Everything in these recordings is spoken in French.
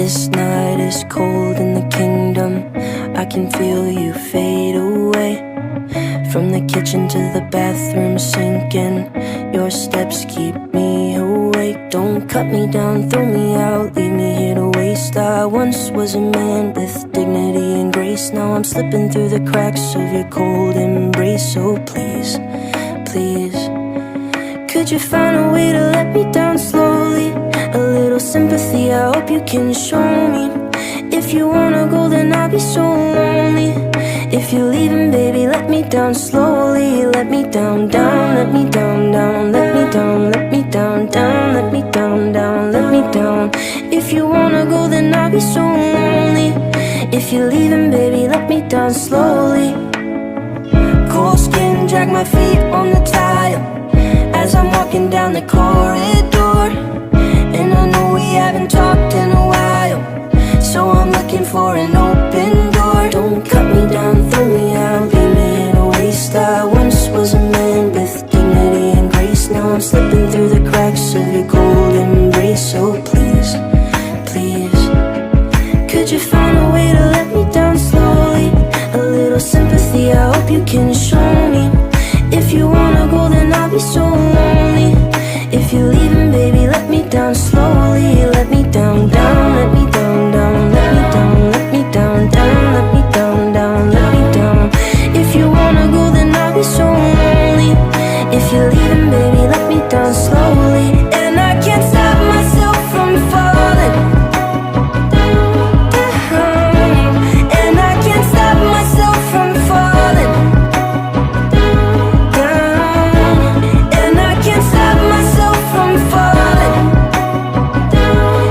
This night is cold in the kingdom. I can feel you fade away. From the kitchen to the bathroom sinking. Your steps keep me awake. Don't cut me down, throw me out, leave me here to waste. I once was a man with dignity and grace. Now I'm slipping through the cracks of your cold embrace. So please, please, could you find a way to let me down slowly? A little sympathy, I hope you can show me. If you wanna go, then I'll be so lonely. If you're leaving, baby, let me down slowly. Let me down, down, let me down, down. Let me down, let me down, down. Let me down, down, let me down. If you wanna go, then I'll be so lonely. If you're leaving, baby, let me down slowly. Cold skin, drag my feet on the tile as I'm walking down the corridor. And I know we haven't talked in a while, so I'm looking for an open door. Don't cut me down, throw me out, leave me in a waste. I once was a man with dignity and grace. Now I'm slipping through the cracks of your cold embrace. So please, please, could you find a way to let me down slowly? A little sympathy, I hope you can show me. If you wanna go, then I'll be so lonely. If you're leaving, baby, let me down slowly. Let me down, down, let me down, down. Let me down, let me down, down. Let me down, down, let me down. If you wanna go, then I'll be so lonely. If you're leaving, baby, let me down slowly. And I can't stop myself from falling down. And I can't stop myself from falling down. And I can't stop myself from falling down.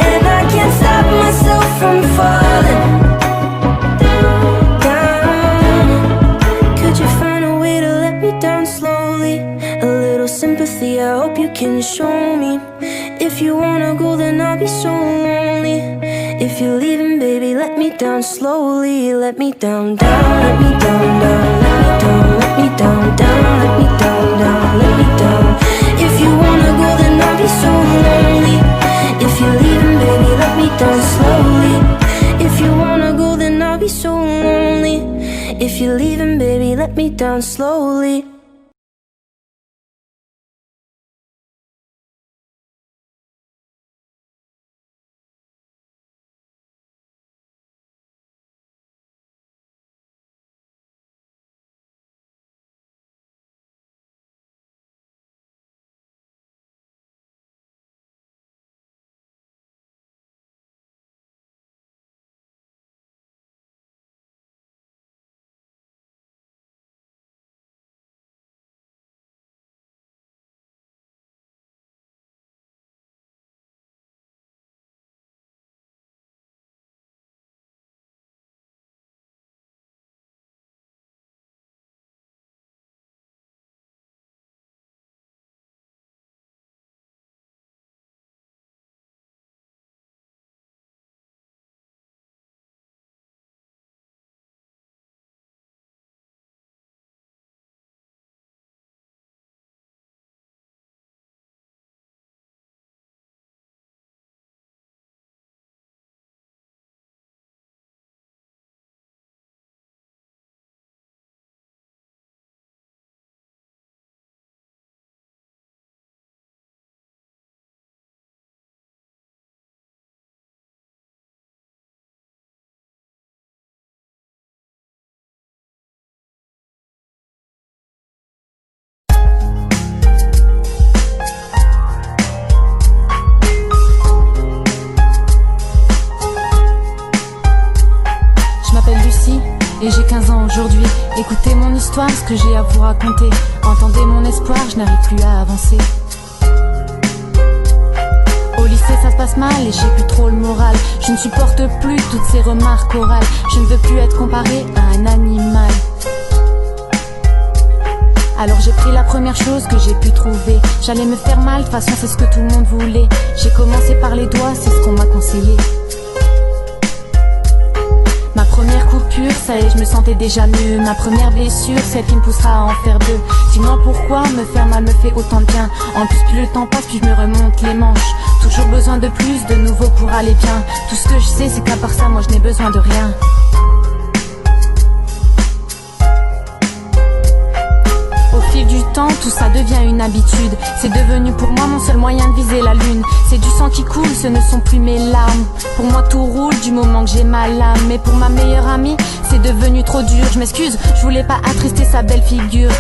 And I can't stop myself from falling down. Could you find a way to let me down slowly? A little sympathy, I hope you can show me. If you wanna go, then I'll be so lonely. If you're leaving, baby, let me down slowly. Let me down, down, let me down, down. Let me down, let me down, down. Let me down, down, let me down. If you wanna go, then I'll be so lonely. If you're leaving, baby, let me down slowly. If you wanna go, then I'll be so lonely. If you're leaving, baby, let me down slowly. Et j'ai 15 ans aujourd'hui. Écoutez mon histoire, ce que j'ai à vous raconter. Entendez mon espoir, je n'arrive plus à avancer. Au lycée ça se passe mal et j'ai plus trop le moral. Je ne supporte plus toutes ces remarques orales. Je ne veux plus être comparé à un animal. Alors j'ai pris la première chose que j'ai pu trouver. J'allais me faire mal, de toute façon c'est ce que tout le monde voulait. J'ai commencé par les doigts, c'est ce qu'on m'a conseillé. Ma Première coupure, ça y est, je me sentais déjà mieux. Ma première blessure, celle qui me poussera à en faire deux. Dis-moi pourquoi me faire mal me fait autant de bien. En plus, plus le temps passe, plus je me remonte les manches. Toujours besoin de plus, de nouveau pour aller bien. Tout ce que je sais, c'est qu'à part ça, moi je n'ai besoin de rien. Au fil du temps, tout ça devient une habitude. C'est devenu pour moi mon seul moyen de viser la lune. C'est du sang qui coule, ce ne sont plus mes larmes. Pour moi tout roule du moment que j'ai ma lame. Mais pour ma meilleure amie, c'est devenu trop dur. Je m'excuse, je voulais pas attrister sa belle figure.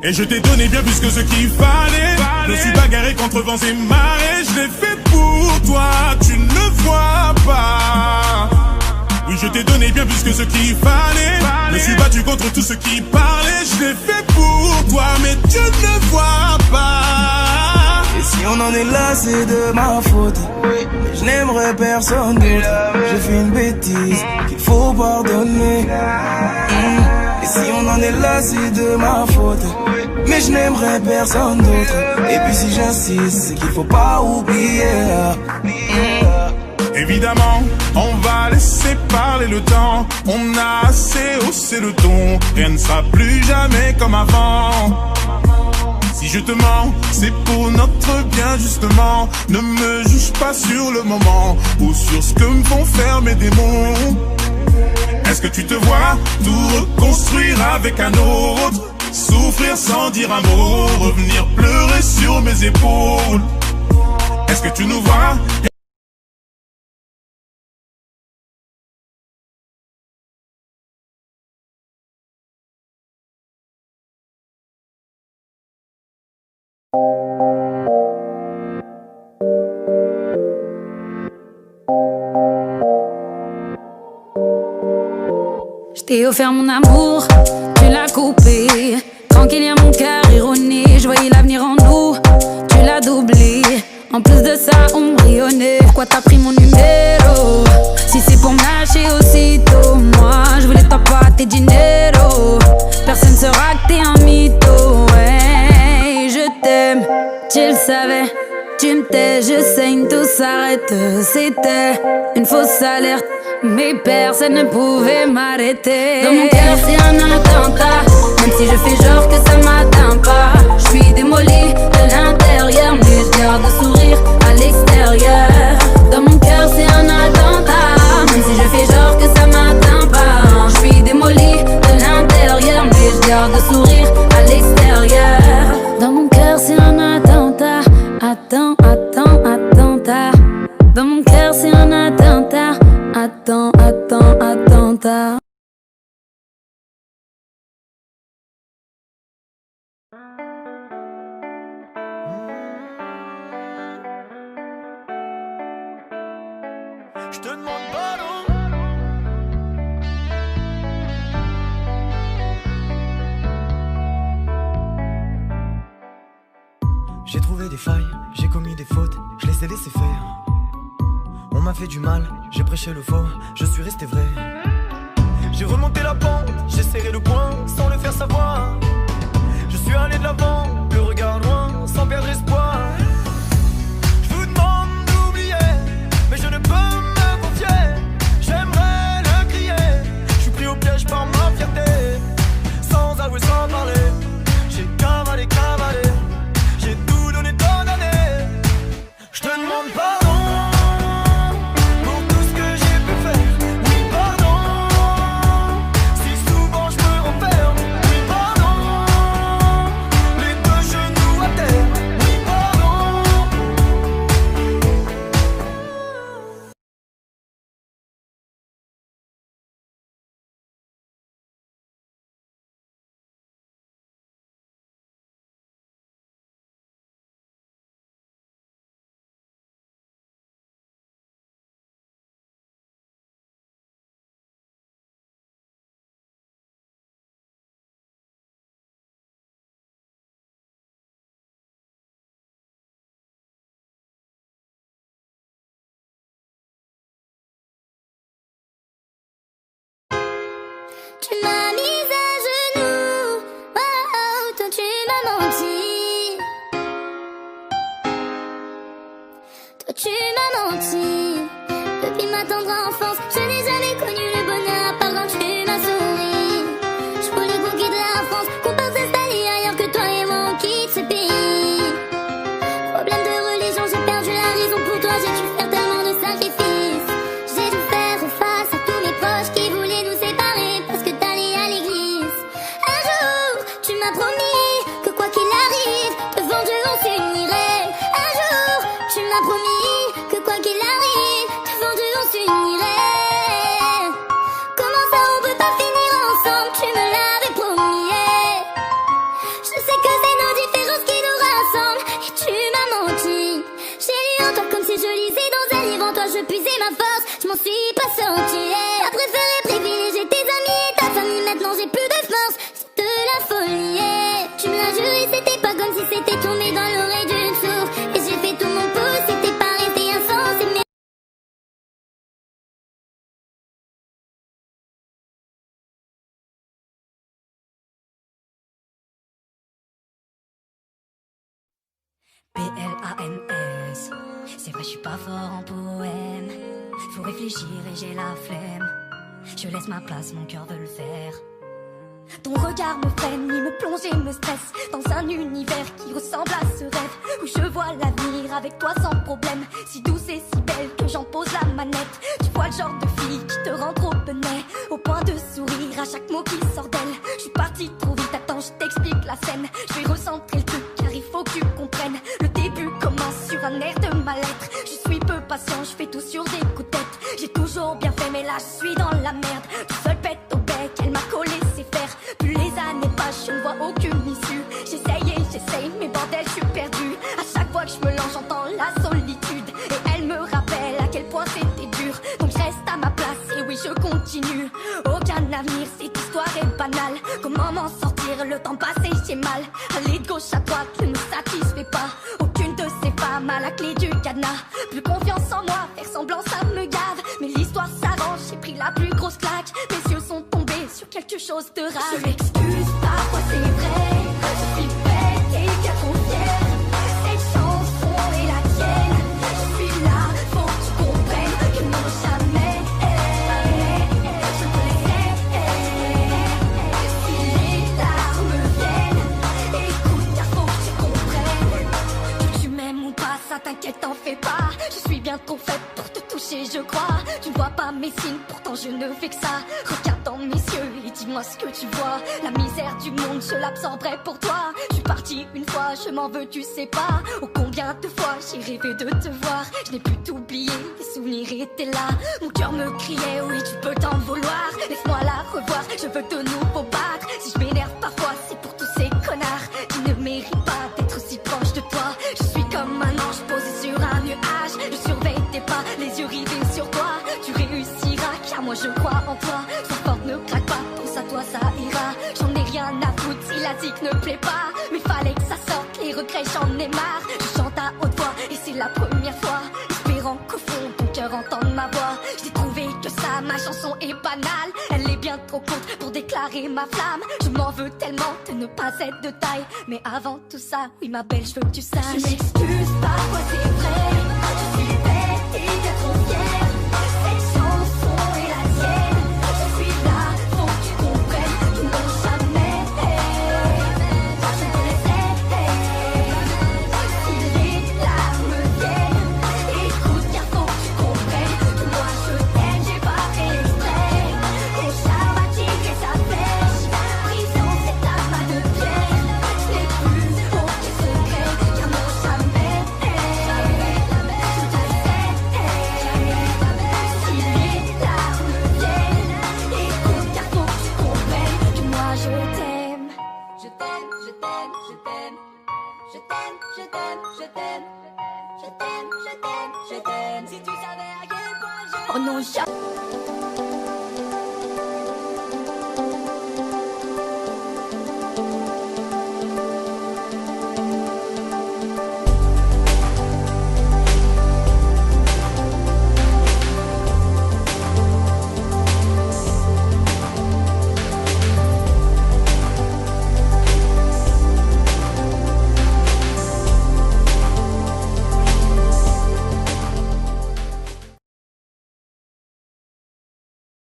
Et je t'ai donné bien plus que ce qu'il fallait. Je me suis bagarré contre vents et marées. Je l'ai fait pour toi, tu ne le vois pas. Oui, je t'ai donné bien plus que ce qu'il fallait. Je me suis battu contre tout ce qui parlait. Je l'ai fait pour toi, mais tu ne le vois pas. Et si on en est là, c'est de ma faute. Mais je n'aimerais personne d'autre. J'ai fait une bêtise qu'il faut pardonner. Et si on en est là, c'est de ma faute. Mais je n'aimerais personne d'autre. Et puis si j'insiste, c'est qu'il faut pas oublier. Évidemment, on va laisser parler le temps. On a assez haussé le ton. Rien ne sera plus jamais comme avant. Si je te mens, c'est pour notre bien justement. Ne me juge pas sur le moment ou sur ce que me font faire mes démons. Est-ce que tu te vois tout reconstruire avec un autre? Souffrir sans dire un mot, revenir pleurer sur mes épaules. Est-ce que tu nous vois? Je t'ai offert mon amour, tu l'as coupé. Tranquille, y'a mon cœur erroné. Je voyais l'avenir en nous, tu l'as doublé. En plus de ça, on brillonnait. Pourquoi t'as pris mon numéro? Si c'est pour me lâcher aussitôt, moi je voulais t'apporter tes dinero. Personne saura que t'es un mytho. Hey, je t'aime, tu le savais. Tu me tais, je saigne, tout s'arrête. C'était une fausse alerte, mais personne ne pouvait m'arrêter. Dans mon cœur c'est un attentat, même si je fais genre que ça m'atteint pas. Je suis démolie de l'intérieur, mais je garde le sourire à l'extérieur. Dans mon cœur c'est un attentat, même si je fais genre que ça m'atteint pas. Je suis démolie de l'intérieur, mais je garde le sourire à l'extérieur. Dans mon cœur c'est un attentat. Attends, attentat. Dans mon cœur c'est un attentat. Attentat. Je te demande pardon. J'ai trouvé des failles, j'ai commis des fautes, je les ai laissées faire. On m'a fait du mal, j'ai prêché le faux, je suis resté vrai. J'ai remonté la pente, j'ai serré le poing sans le faire savoir. Je suis allé de l'avant, le regard loin, sans perdre espoir. Je vous demande d'oublier, mais je ne peux me confier. J'aimerais le crier, je suis pris au piège par ma fierté. Sans avouer, sans parler, j'ai cavalé, j'ai tout donné, je te demande pardon. Tu m'as mise à genoux, oh, oh, toi tu m'as menti. Toi tu m'as menti. Depuis ma tendre enfance, je n'ai jamais connu le bonheur par quand tu m'as souri. Je voulais qu'on quitte la France, qu'on parte s'installer ailleurs que toi et moi on quitte ce pays. Problème de religion, j'ai perdu la raison pour toi, j'ai dû faire tellement de sacrifices. J'ai dû faire face à tous mes proches qui voulaient nous séparer parce que t'allais à l'église. Un jour, tu m'as promis que quoi qu'il arrive, devant Dieu on s'unirait. Un jour, tu m'as promis que quoi qu'il arrive, devant Dieu on s'unirait. Comment ça on peut pas finir ensemble, tu me l'avais promis. Je sais que c'est nos différences qui nous rassemblent et tu m'as menti. J'ai lu en toi comme si je lisais dans un livre, en toi je puisais ma force, je m'en suis pas sortie. T'as préféré privilégier tes amis et ta famille, maintenant j'ai plus de force, c'est de la folie. Tu me l'as juré, c'était pas comme si c'était tombé dans l'oreille d'une sourde. Et j'ai fait tout mon pouce, c'était pas resté insensé, mais PLANS. C'est vrai, je suis pas fort en poème. Faut réfléchir et j'ai la flemme. Je laisse ma place, mon cœur veut le faire. Ton regard me freine, il me plonge et me stresse dans un univers qui ressemble à ce rêve où je vois l'avenir avec toi sans problème. Si douce et si belle que j'en pose la manette. Tu vois le genre de fille qui te rend trop benet, au point de sourire à chaque mot qui sort d'elle. Je suis partie trop vite, attends, je t'explique la scène. Je vais recentrer le truc car il faut que tu comprennes. Le début commence sur un air de mal-être. Je suis peu patient, je fais tout sur des coups de tête. J'ai toujours bien fait mais là je suis dans la merde. Tout seul pète au bec, elle m'a collé ses fers. Plus les années passent, je ne vois aucune issue. J'essaye et j'essaye, mais bordel, je suis perdue. À chaque fois que je me lance, j'entends la solitude. Et elle me rappelle à quel point c'était dur. Donc je reste à ma place et oui, je continue. Aucun avenir, cette histoire est banale. Comment m'en sortir, le temps passé, j'ai mal. Aller de gauche à droite ne me satisfait pas. Aucune de ces femmes a la clé du cadenas. Plus confiance en moi, faire semblant ça me gave. Mais l'histoire s'arrange, j'ai pris la plus grosse claque. Mes yeux sont tombés sur quelque chose de rare. Je m'excuse, parfois c'est vrai. Je suis bête et bien trop fière. Cette chanson est la tienne. Je suis là, faut que tu comprennes que non jamais je te laisserai. Si les larmes viennent, écoute car faut que tu comprennes que tu m'aimes ou pas, ça t'inquiète, t'en fais pas. Je suis bien trop faite pour te toucher, je crois. Tu ne vois pas mes signes, pourtant je ne fais que ça. Regarde dans mes yeux et dis-moi ce que tu vois. La misère du monde, je l'absorberai pour toi. Je suis partie une fois, je m'en veux, tu sais pas. Oh combien de fois j'ai rêvé de te voir. Je n'ai pu t'oublier, les souvenirs étaient là. Mon cœur me criait, oui tu peux t'en vouloir. Laisse-moi la revoir, je veux de nouveau battre. Si je m'énerve parfois, c'est pour tous ces connards qui ne méritent pas d'être si proche de toi. Je suis comme un ange posé sur un nuage. Je surveille tes pas, les yeux rivés sur toi. Tu réussiras, car moi je crois en toi. Sois forte, ne craque pas, pense à toi, ça ira. J'en ai rien à foutre si la zik ne plaît pas. Mais fallait que ça sorte, les regrets j'en ai marre. Je chante à haute voix et c'est la première fois. Espérant qu'au fond ton cœur entende ma voix. J'ai trouvé que ça, ma chanson est banale. Elle est bien trop courte pour déclarer ma flamme. Je m'en veux tellement de ne pas être de taille. Mais avant tout ça, oui ma belle, je veux que tu saches. Je m'excuse, parfois c'est vrai. Je suis bête et bien trop fière. Cette chanson est la tienne. Je suis là, faut que tu comprennes que non jamais je te laisserai. Si les larmes viennent, écoute car faut que tu comprennes que moi je t'aime, j'ai pas fait exprès. Ton charme attire et ça pêche. Prison c'est ta main de pierre. Je n'ai plus aucun secret car non jamais je te laisserai. Si les larmes viennent, écoute car faut que tu comprennes que moi je t'aime. Je t'aime, je t'aime, je t'aime. Je t'aime, je t'aime, je t'aime. Je t'aime, je t'aime, je t'aime. Si tu savais à quel point je... Oh non,